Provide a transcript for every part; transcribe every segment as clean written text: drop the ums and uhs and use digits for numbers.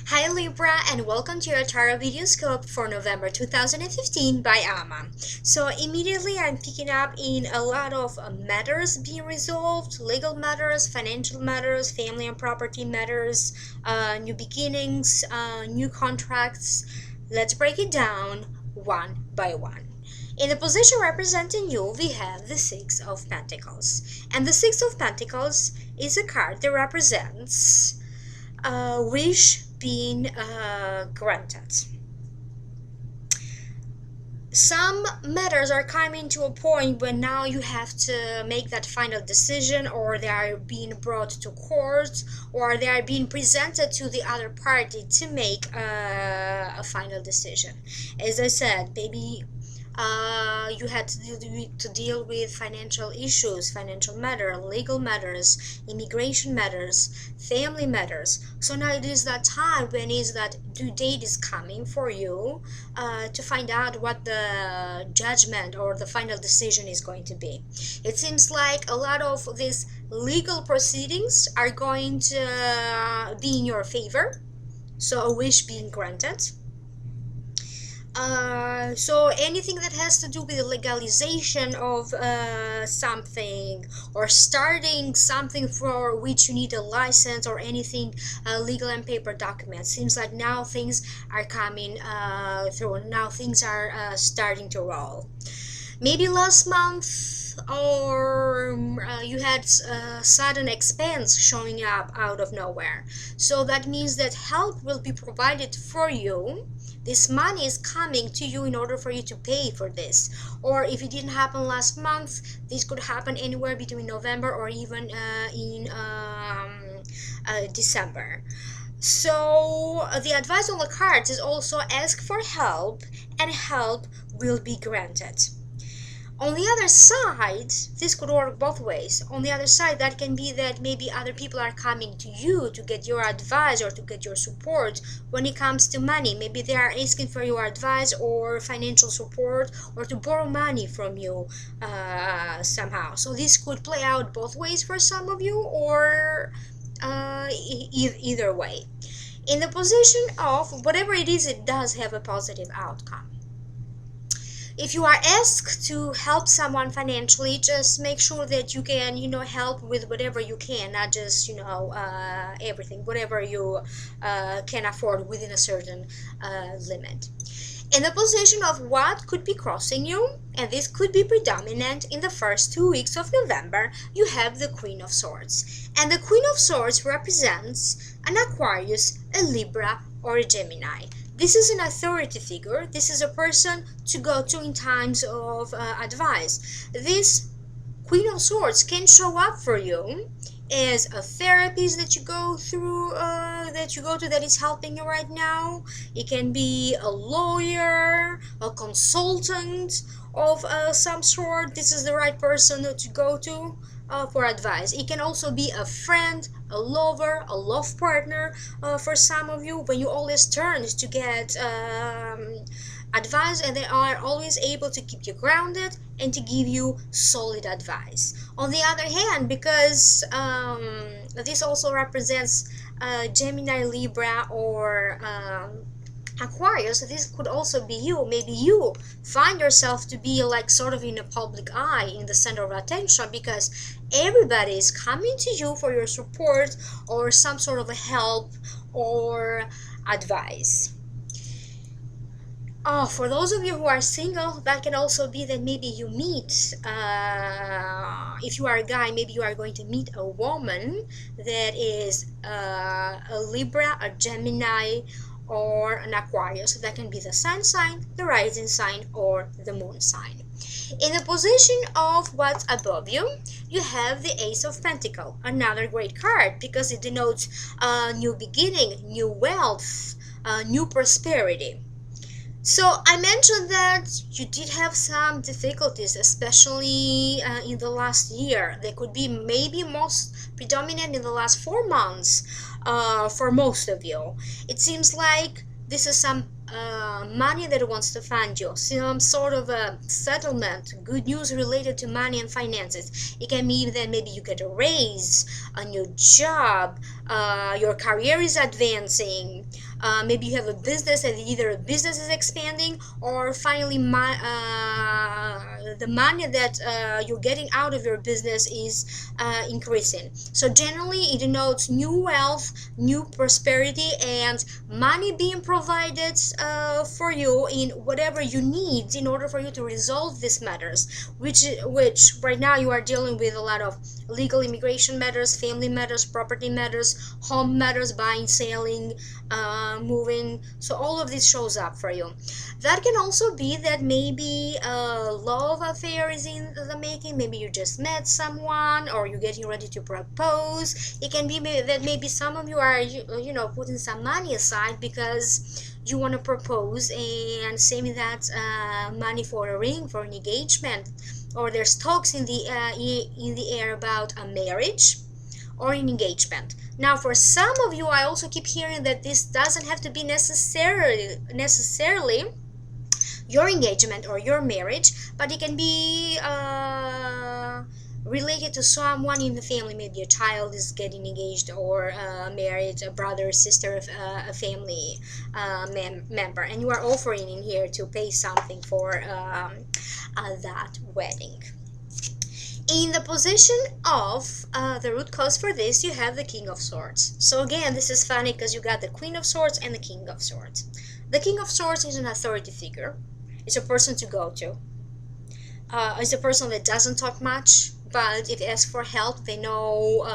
Hi Libra, and welcome to your Tarot video scope for November 2015 by Ama. So immediately I'm picking up in a lot of matters being resolved, legal matters, financial matters, family and property matters, new beginnings, new contracts. Let's break it down one by one. In the position representing you, we have the Six of Pentacles. And the Six of Pentacles is a card that represents wish being granted. Some matters are coming to a point when now you have to make that final decision, or they are being brought to court, or they are being presented to the other party to make a final decision. As I said, maybe you had to deal with financial issues, financial matters, legal matters, immigration matters, family matters. So now it is that time when is that due date is coming for you to find out what the judgment or the final decision is going to be. It seems like a lot of these legal proceedings are going to be in your favor, so a wish being granted. So anything that has to do with the legalization of something, or starting something for which you need a license, or anything legal and paper documents, seems like now things are coming through. Now things are starting to roll. Maybe last month, or you had sudden expense showing up out of nowhere, so that means that help will be provided for you. This money is coming to you in order for you to pay for this. Or if it didn't happen last month, this could happen anywhere between November or even in December. So the advice on the cards is also ask for help, and help will be granted. On the other side, this could work both ways. On the other side, that can be that maybe other people are coming to you to get your advice or to get your support when it comes to money. Maybe they are asking for your advice or financial support, or to borrow money from you somehow. So this could play out both ways for some of you, or either way. In the position of whatever it is, it does have a positive outcome. If you are asked to help someone financially, just make sure that you can, help with whatever you can, not just, everything, whatever you can afford within a certain limit. In the position of what could be crossing you, and this could be predominant in the first 2 weeks of November, you have the Queen of Swords. And the Queen of Swords represents an Aquarius, a Libra, or a Gemini. This is an authority figure. This is a person to go to in times of advice. This Queen of Swords can show up for you as a therapist that you go through, that is helping you right now. It can be a lawyer, a consultant of some sort. This is the right person to go to for advice. It can also be a friend, a lover, a love partner for some of you, when you always turn to get advice, and they are always able to keep you grounded and to give you solid advice. On the other hand, because this also represents Gemini, Libra, or Aquarius, this could also be you. Maybe you find yourself to be like sort of in a public eye, in the center of attention, because everybody is coming to you for your support or some sort of a help or advice. For those of you who are single, that can also be that maybe you meet, if you are a guy, maybe you are going to meet a woman that is a Libra, a Gemini, or an Aquarius. So that can be the sun sign, the rising sign, or the moon sign. In the position of what's above you, you have the Ace of Pentacles, another great card because it denotes new beginning, new wealth, new prosperity. So I mentioned that you did have some difficulties, especially in the last year. They could be maybe most predominant in the last 4 months for most of you. It seems like this is some money that wants to find you, some sort of a settlement, good news related to money and finances. It can mean that maybe you get a raise, a new job, your career is advancing, maybe you have a business and either a business is expanding, or finally the money that you're getting out of your business is increasing. So generally it denotes new wealth, new prosperity, and money being provided for you in whatever you need in order for you to resolve these matters, which right now you are dealing with a lot of legal immigration matters, family matters, property matters, home matters, buying, selling, moving. So all of this shows up for you. That can also be that maybe a love affair is in the making. Maybe you just met someone, or you're getting ready to propose. It can be that maybe some of you are putting some money aside because you want to propose and saving that money for a ring, for an engagement, or there's talks in the air about a marriage or an engagement. Now, for some of you, I also keep hearing that this doesn't have to be necessarily your engagement or your marriage, but it can be related to someone in the family. Maybe a child is getting engaged or married, a brother, sister, a family member, and you are offering in here to pay something for that wedding. In the position of the root cause for this, you have the King of Swords. So again, this is funny because you got the Queen of Swords and the King of Swords. The King of Swords is an authority figure. It's a person to go to. It's a person that doesn't talk much, but if asked for help, they know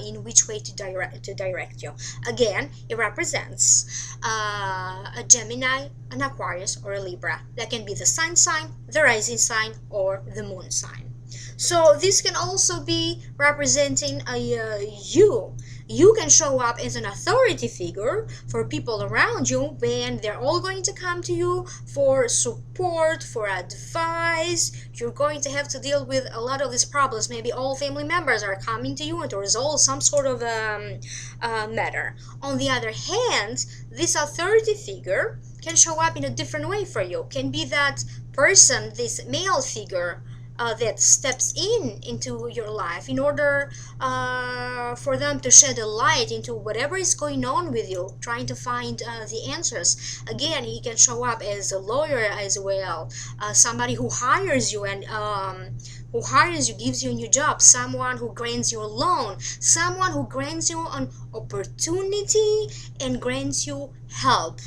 in which way to direct you. Again, it represents a Gemini, an Aquarius, or a Libra. That can be the sun sign, the rising sign, or the moon sign. So this can also be representing you. You can show up as an authority figure for people around you when they're all going to come to you for support, for advice. You're going to have to deal with a lot of these problems. Maybe all family members are coming to you and to resolve some sort of matter. On the other hand, this authority figure can show up in a different way for you. Can be that person, this male figure, that steps into your life in order for them to shed a light into whatever is going on with you, trying to find the answers. Again, he can show up as a lawyer as well, somebody who hires you and gives you a new job, someone who grants you a loan, someone who grants you an opportunity and grants you help.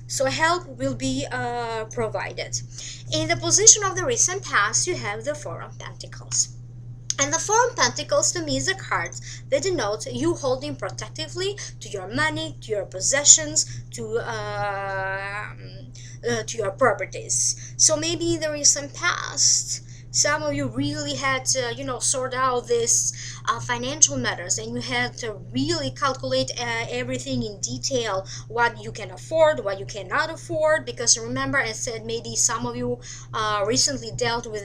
So help will be provided. In the position of the recent past, you have the Four of Pentacles. And the Four of Pentacles to me is a card that denotes you holding protectively to your money, to your possessions, to your properties. So maybe in the recent past, some of you really had to, sort out this financial matters, and you had to really calculate everything in detail, what you can afford, what you cannot afford, because remember I said maybe some of you recently dealt with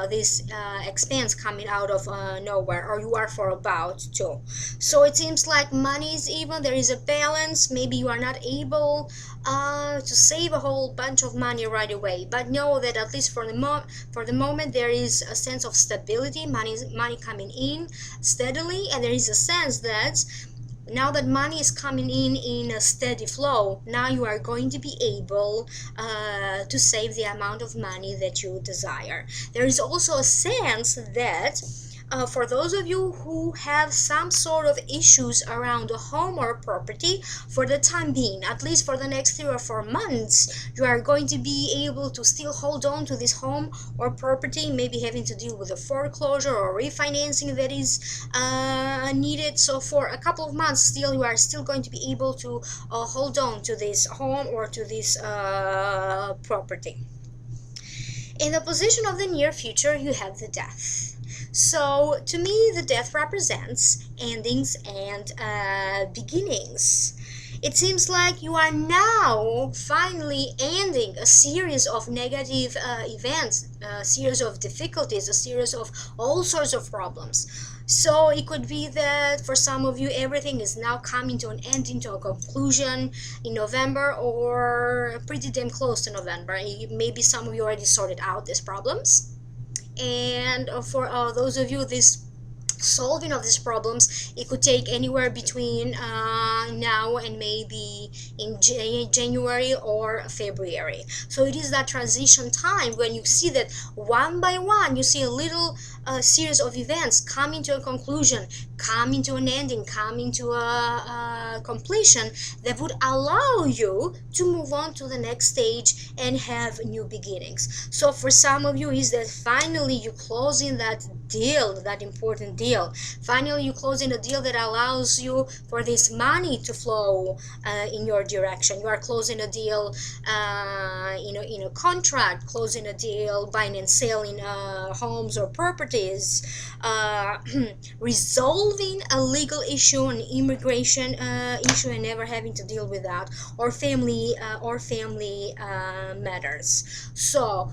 this expense coming out of nowhere, or you are for about to. So it seems like money is even, there is a balance. Maybe you are not able to save a whole bunch of money right away, but know that at least for the moment there is a sense of stability, money coming in steadily, and there is a sense that now that money is coming in a steady flow, now you are going to be able to save the amount of money that you desire. There is also a sense that for those of you who have some sort of issues around a home or property, for the time being, at least for the next 3 or 4 months, you are going to be able to still hold on to this home or property, maybe having to deal with a foreclosure or refinancing that is needed. So for a couple of months still, you are still going to be able to hold on to this home or to this property. In the position of the near future, you have the Death. So to me, the Death represents endings and beginnings. It seems like you are now finally ending a series of negative events, a series of difficulties, a series of all sorts of problems. So it could be that for some of you, everything is now coming to an end, into a conclusion in November, or pretty damn close to November. Maybe some of you already sorted out these problems. And for those of you, this solving of these problems, it could take anywhere between now and maybe in January or February. So it is that transition time when you see that one by one you see a little series of events coming to a conclusion, coming to an ending, coming to a completion that would allow you to move on to the next stage and have new beginnings. So for some of you is that finally you closing that deal, that important deal. Finally you closing a deal that allows you for this money to flow in your direction. You are closing a deal, in a contract, closing a deal, buying and selling homes or properties, resolving a legal issue, an immigration issue, and never having to deal with that, or family matters. So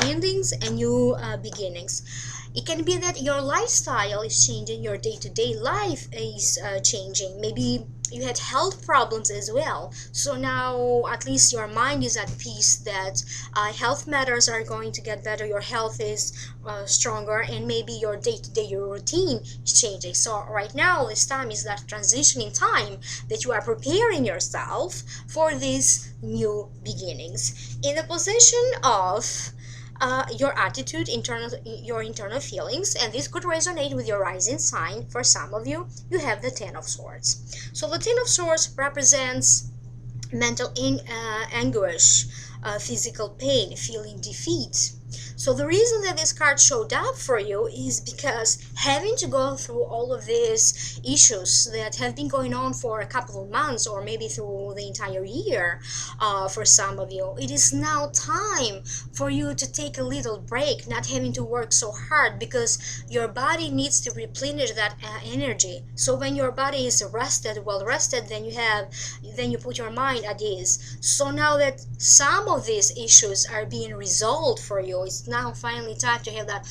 endings and new beginnings. It can be that your lifestyle is changing, your day-to-day life is changing. Maybe you had health problems as well, so now at least your mind is at peace that health matters are going to get better, your health is stronger, and maybe your day-to-day, your routine is changing. So right now this time is that transitioning time that you are preparing yourself for these new beginnings. In the position of your attitude, your internal feelings, and this could resonate with your rising sign. For some of you, you have the Ten of Swords. So the Ten of Swords represents mental anguish, physical pain, feeling defeat. So the reason that this card showed up for you is because having to go through all of these issues that have been going on for a couple of months or maybe through the entire year, for some of you, it is now time for you to take a little break, not having to work so hard, because your body needs to replenish that energy. So when your body is rested, well rested, then you put your mind at ease. So now that some of these issues are being resolved for you, it's now finally time to have that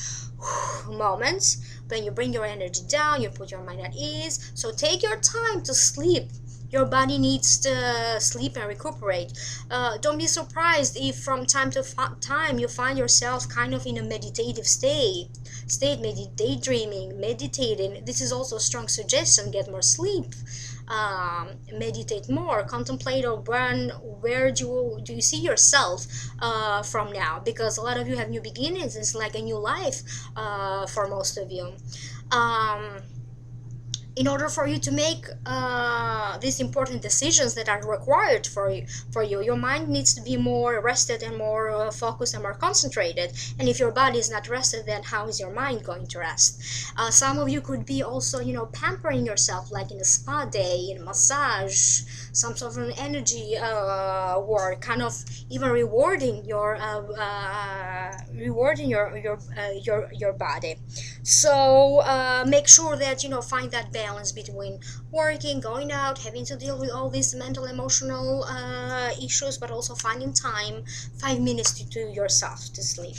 moment when you bring your energy down, you put your mind at ease. So take your time to sleep. Your body needs to sleep and recuperate. Don't be surprised if from time to time you find yourself kind of in a meditative state, daydreaming, meditating. This is also a strong suggestion. Get more sleep. Meditate more, contemplate or where do you see yourself from now, because a lot of you have new beginnings. It's like a new life for most of you. In order for you to make these important decisions that are required for you, your mind needs to be more rested and more focused and more concentrated. And if your body is not rested, then how is your mind going to rest? Some of you could be also, pampering yourself, like in a spa day, in a massage, some sort of an energy work, kind of even rewarding your body. So make sure that find that balance between working, going out, having to deal with all these mental, emotional issues, but also finding time, 5 minutes to yourself to sleep.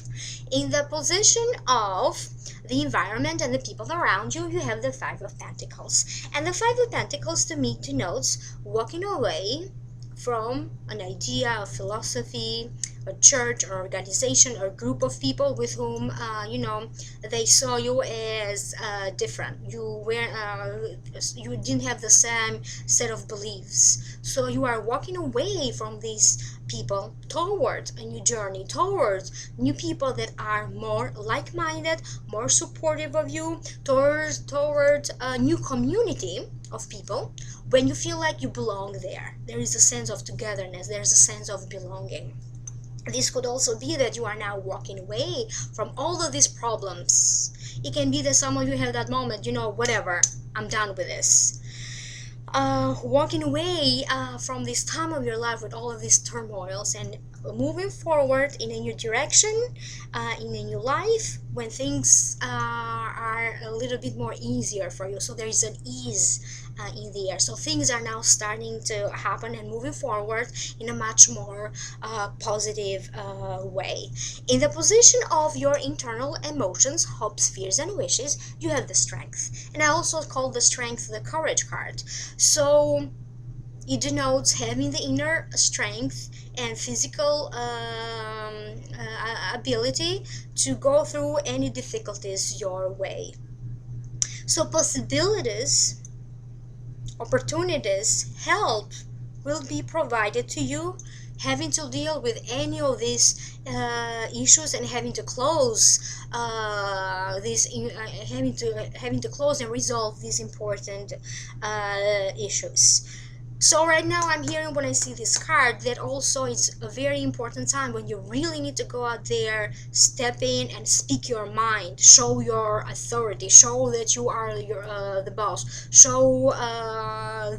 In the position of the environment and the people around you, you have the Five of Pentacles. And the Five of Pentacles to me denotes walking away from an idea, a philosophy, a church or organization or group of people with whom they saw you as different. You didn't have the same set of beliefs, so you are walking away from these people towards a new journey, towards new people that are more like-minded, more supportive of you, towards a new community of people. When you feel like you belong there is a sense of togetherness, there's a sense of belonging. This could also be that you are now walking away from all of these problems. It can be that some of you have that moment, whatever, I'm done with this. Walking away from this time of your life with all of these turmoils and moving forward in a new direction, in a new life, when things are a little bit more easier for you. So there is an ease in the air. So things are now starting to happen and moving forward in a much more positive way. In the position of your internal emotions, hopes, fears, and wishes, you have the Strength. And I also call the Strength the Courage card. So it denotes having the inner strength and physical ability to go through any difficulties your way. So possibilities, opportunities, help will be provided to you. Having to deal with any of these issues and having to close having to close and resolve these important issues. So right now I'm hearing, when I see this card, that also it's a very important time when you really need to go out there, step in and speak your mind, show your authority, show that you are the boss, show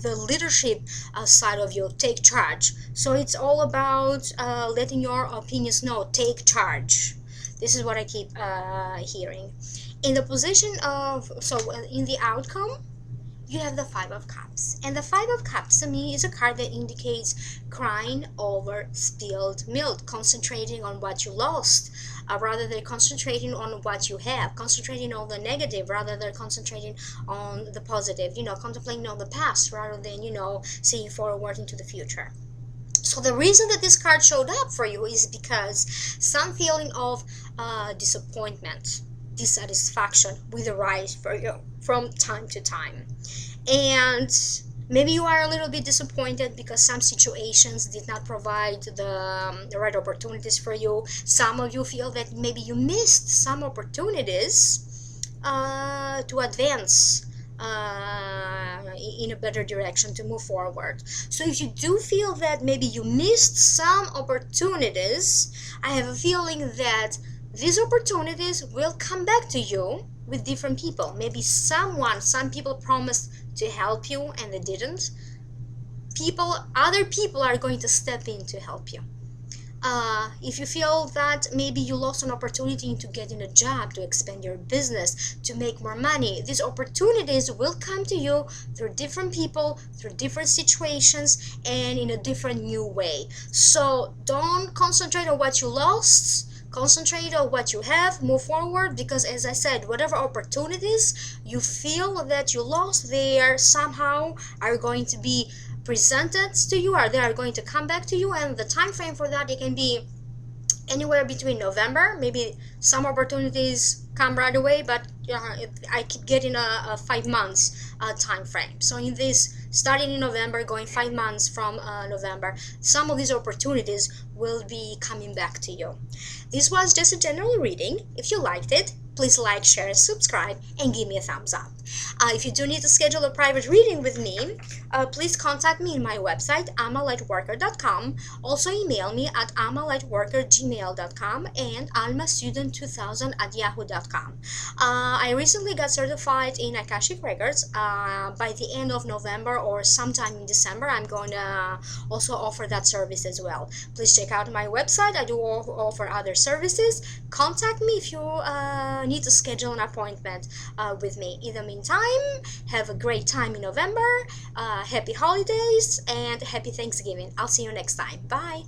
the leadership side of you, take charge. So it's all about letting your opinions know, take charge. This is what I keep hearing. In the position of, in the outcome, you have the Five of Cups. And the Five of Cups to me is a card that indicates crying over spilled milk, concentrating on what you lost rather than concentrating on what you have, concentrating on the negative rather than concentrating on the positive, contemplating on the past rather than, seeing forward into the future. So the reason that this card showed up for you is because some feeling of disappointment, dissatisfaction will arise for you from time to time. And maybe you are a little bit disappointed because some situations did not provide the right opportunities for you. Some of you feel that maybe you missed some opportunities to advance in a better direction, to move forward. So if you do feel that maybe you missed some opportunities, I have a feeling that these opportunities will come back to you with different people. Maybe some people promised to help you and they didn't. Other people are going to step in to help you. If you feel that maybe you lost an opportunity to get in a job, to expand your business, to make more money, these opportunities will come to you through different people, through different situations, and in a different new way. So don't concentrate on what you lost. Concentrate on what you have, move forward, because as I said, whatever opportunities you feel that you lost, they are somehow are going to be presented to you, or they are going to come back to you, and the time frame for that, it can be anywhere between November, maybe some opportunities come right away, but I keep getting a 5 months time frame. So in this, starting in November, going 5 months from November, some of these opportunities will be coming back to you. This was just a general reading. If you liked it, please like, share, subscribe, and give me a thumbs up. If you do need to schedule a private reading with me, please contact me in my website, almalightworker.com. Also email me at almalightworker@gmail.com and almastudent2000@yahoo.com. I recently got certified in Akashic Records. By the end of November or sometime in December, I'm going to also offer that service as well. Please check out my website. I do offer other services. Contact me if you need to schedule an appointment with me. In the meantime, have a great time in November. Happy holidays and happy Thanksgiving. I'll see you next time. Bye.